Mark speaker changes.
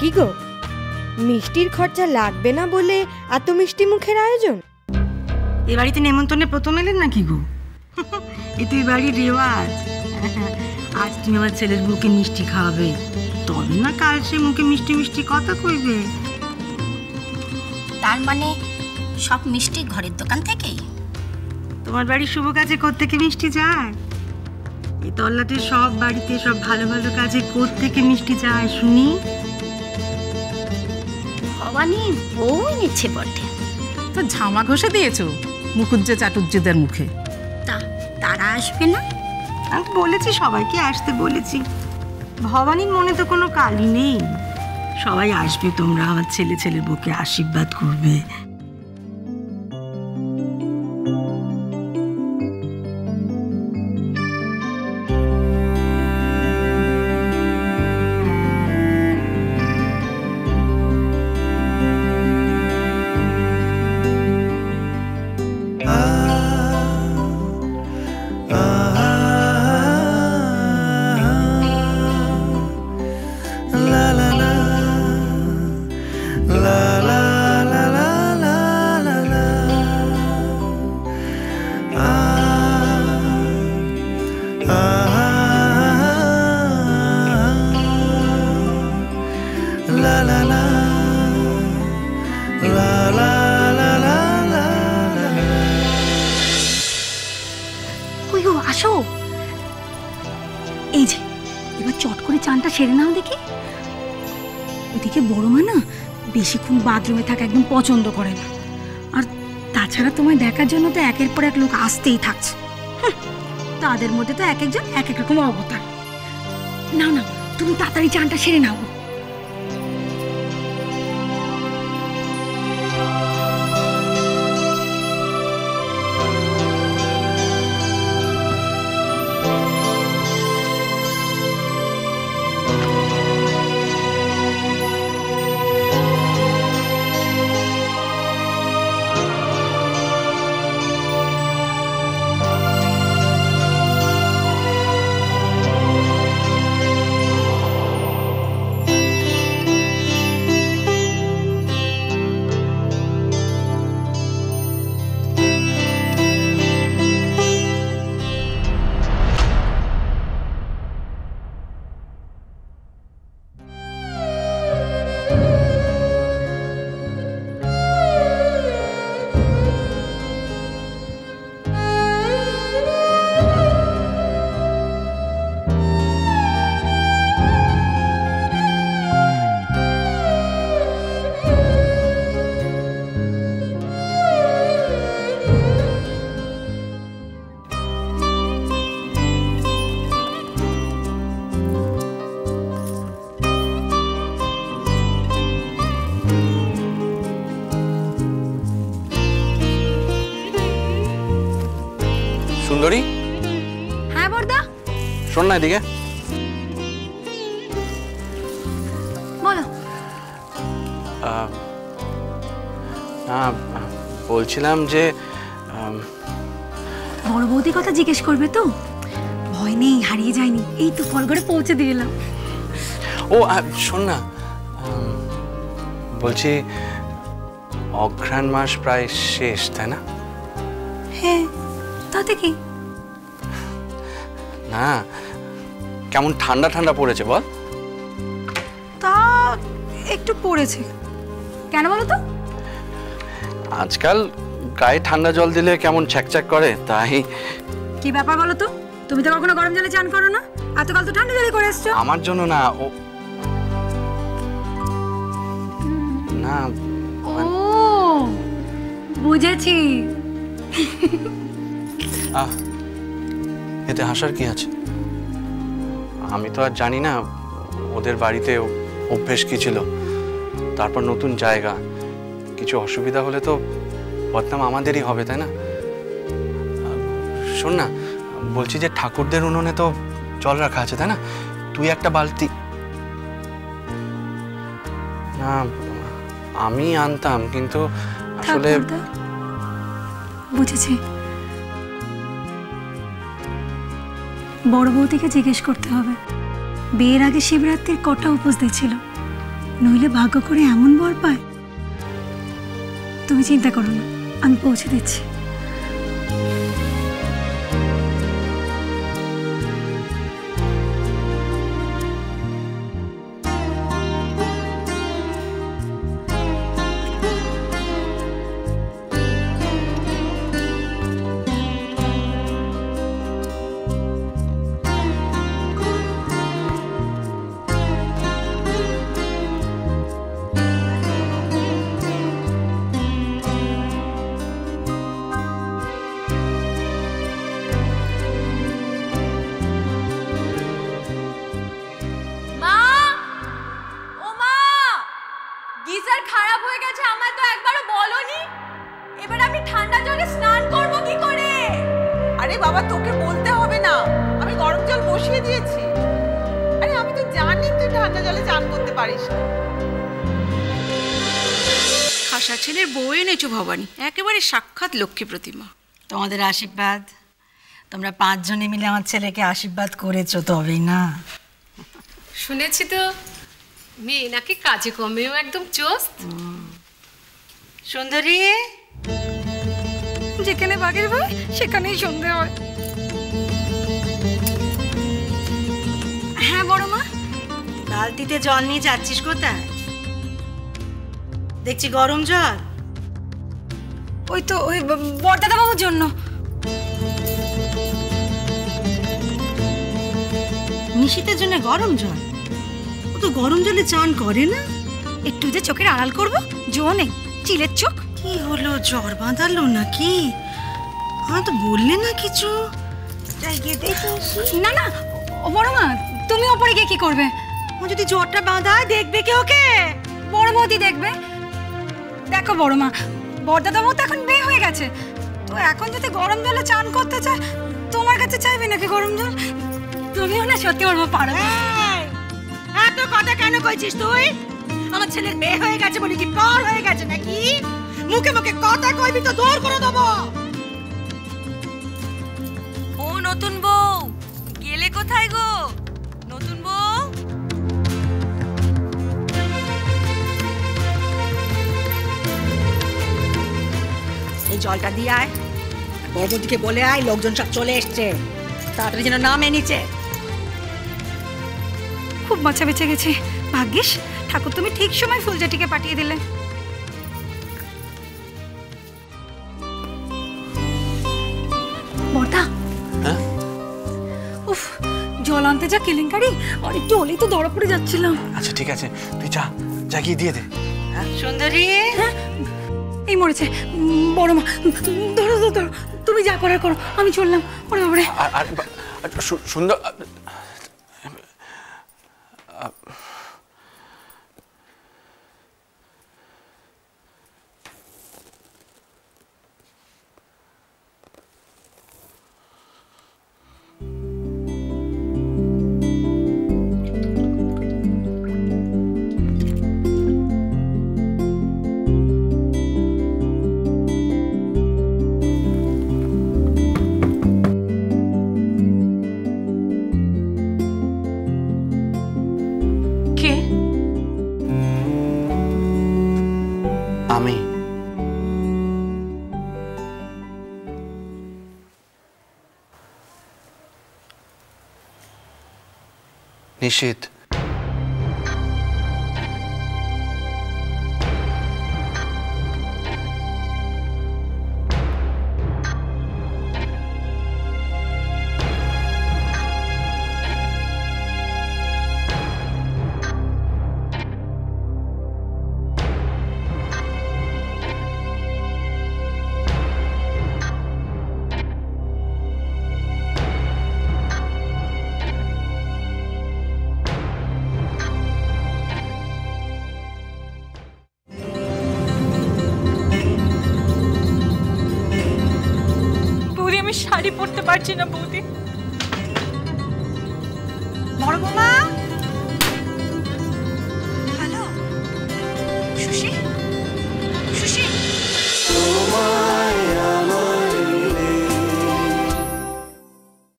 Speaker 1: কি গো, মিষ্টির খরচা লাগবে না বলে এত মিষ্টি মুখের আয়োজন?
Speaker 2: এ বাড়িতে নেমন্তন্নে প্রথম এলেন নাকি গো? এ তো এই বাড়ির রেওয়াজ। আজ তুমি আমার ছেলের মুখে মিষ্টি খাওয়াবে, তবে না কাল সে মুখে মিষ্টি মিষ্টি কথা কইবে।
Speaker 3: তার মানে সব মিষ্টি ঘরের দোকান থেকেই?
Speaker 2: তোমার বাড়ির শুভ কাজে কোত্থেকে মিষ্টি যায়? এই তল্লাটে সব বাড়িতে সব ভালো ভালো কাজে কোত্থেকে মিষ্টি যায় শুনি?
Speaker 3: ভবানী বউ নিচ্ছে বটে।
Speaker 4: তো ঝামা ঘষে দিয়েছো মুখুজ্জে চাটুজ্জেদের মুখে।
Speaker 3: তারা আসবে না?
Speaker 2: আমি বলেছি সবাইকে আসতে বলেছি। ভবানীর মনে তো কোনো কালি নেই। সবাই আসবে, তোমরা আমার ছেলের বউকে আশীর্বাদ করবে।
Speaker 5: আসো, এই যে এবার চট করে চানটা সেরে নাও দেখি। ওদিকে বড় মা না বেশিক্ষণ বাথরুমে থাকা একদম পছন্দ করে না, আর তাছাড়া তোমায় দেখার জন্য তো একের পর এক লোক আসতেই থাকছে। তাদের মধ্যে তো এক একজন এক এক রকম অবতার। নাও না, তুমি তাড়াতাড়ি চানটা সেরে নাও।
Speaker 6: সুন্দরী,
Speaker 5: হ্যাঁ বড়দা,
Speaker 6: শোন না এদিকে।
Speaker 5: বলো।
Speaker 6: না, বলছিলাম যে
Speaker 5: বড় বৌদির কথা জিজ্ঞেস করবে তো? ভয় নেই, হারিয়ে যায়নি, এই তো ফলগড়ে পৌঁছে দিয়ে এলাম।
Speaker 6: ও শোন না, বলছি অঘ্রাণ মাস প্রায় শেষ, তাই না?
Speaker 5: হ্যাঁ, তাতে কি?
Speaker 6: না, কেমন ঠান্ডা ঠান্ডা পড়েছে বল?
Speaker 5: তা একটু পড়েছে। কেন বলো তো?
Speaker 6: আজকাল গায়ে ঠান্ডা জল দিলে কেমন ছ্যাকছ্যাক করে, তাই।
Speaker 5: কি ব্যাপার বলো তো? তুমি তো কখনো গরম জলে চান করো না, এতকাল তো ঠান্ডা জলে করে এসছো।
Speaker 6: আমার জন্য না, ও না।
Speaker 5: ও বুঝেছি।
Speaker 6: এতে হাসার কি আছে? আমি তো আর জানি না ওদের বাড়িতে অভ্যেস কি ছিল, তারপর নতুন জায়গা, কিছু অসুবিধা হলে তো বদনাম আমাদেরই হবে, তাই না? শোন না, বলছি যে ঠাকুরদের উনুনে তো জল রাখা আছে, তাই না? তুই একটা বালতি। না, আমি আনতাম, কিন্তু আসলে
Speaker 5: বুঝেছি। বড় বৌদিকে জিজ্ঞেস করতে হবে বিয়ের আগে শিবরাত্রির কটা উপোস দিয়েছিল, নইলে ভাগ্য করে এমন বর পায়। তুমি চিন্তা করো না, আমি পৌঁছে দিচ্ছি।
Speaker 7: গিজার খারাপ হয়ে গেছে, আমায় তো একবারও বলোনি। এবার আমি ঠান্ডা জলে স্নান করব কি করে?
Speaker 8: আরে বাবা, তোকে বলতে হবে না, আমি গরম জল বসিয়ে দিয়েছি। আরে আমি তো জানি তুই ঠান্ডা জলে চান করতে পারিস না।
Speaker 2: খাসা ছেলের বউ এনেছো ভবানী, একেবারে সাক্ষাৎ লক্ষ্মী প্রতিমা। তোমাদের আশীর্বাদ, তোমরা 5 জনে মিলে আমার ছেলেকে আশীর্বাদ করেছো তবেই না।
Speaker 9: শুনেছি তো মেয়ে নাকি কাজে কমেও একদম চোস্ত।
Speaker 2: সুন্দরী,
Speaker 5: যেখানে বাঘের ভয় সেখানেই সন্ধে হয়। হ্যাঁ বড় মা।
Speaker 2: বালতিতে জল নিয়ে যাচ্ছিস কোথায়? দেখছি গরম জল।
Speaker 5: ওই তো ওই বড়দাদা বাবুর জন্য।
Speaker 2: নিশীতের জন্য গরম জল? ও তো গরম জলে চান করে না।
Speaker 5: একটু যে চোখের আড়াল করবো, জো নেই, চিলের চোখ।
Speaker 2: কি হলো, জ্বর বাঁধালো নাকি? আমার তো বললে না কিছু। যাই গিয়ে দেখে আসি।
Speaker 5: না না ও বড় মা, তুমি ওপরে গিয়ে কি করবে?
Speaker 2: ও যদি জ্বরটা বাঁধায়, দেখবে কে ওকে?
Speaker 5: বড় বৌদি দেখবে। দেখো বড় মা, বড়দাদা বাবু তো এখন বিয়ে হয়ে গেছে, তো এখন যদি গরম জলে চান করতে চায়, তোমার কাছে চাইবে নাকি গরম জল? তুমিও না সত্যি বড় মা পারো।
Speaker 2: এত কথা কেন কইছিস তুই? আমার ছেলের বিয়ে হয়ে গেছে বলে কি পর হয়ে গেছে নাকি? মুখে মুখে কথা কইবি তো দূর করে দেবো।
Speaker 7: ও নতুন বউ, গেলে কোথায় গো? নতুন বউ,
Speaker 2: এই জলটা দিয়ে আয়, বড়দিকে বলে আয় লোকজন সব চলে এসছে, তাড়াতাড়ি যেন নামে নিচে।
Speaker 5: খুব বাঁচা বেঁচে গেছে, ভাগ্যিস ঠাকুর তুমি ঠিক সময় ফুলজাটিকে পাঠিয়ে দিলে। বড়দা, উফ, জল আনতে যা কেলেঙ্কারি, আর একটু হলেই তো ধরা পড়ে যাচ্ছিলাম।
Speaker 6: আচ্ছা ঠিক আছে, তুই যা গিয়ে দিয়ে দে।
Speaker 2: সুন্দরী,
Speaker 5: এই মরেছে। বড় মা, ধরো ধরো ধরো, তুমি যা করার করো, আমি চললাম। ওরে বাবারে।
Speaker 6: আর সুন্দর, আমি নিশীত।
Speaker 7: শাড়ি পরতে পারছি না বৌদি।
Speaker 2: বড় বৌমা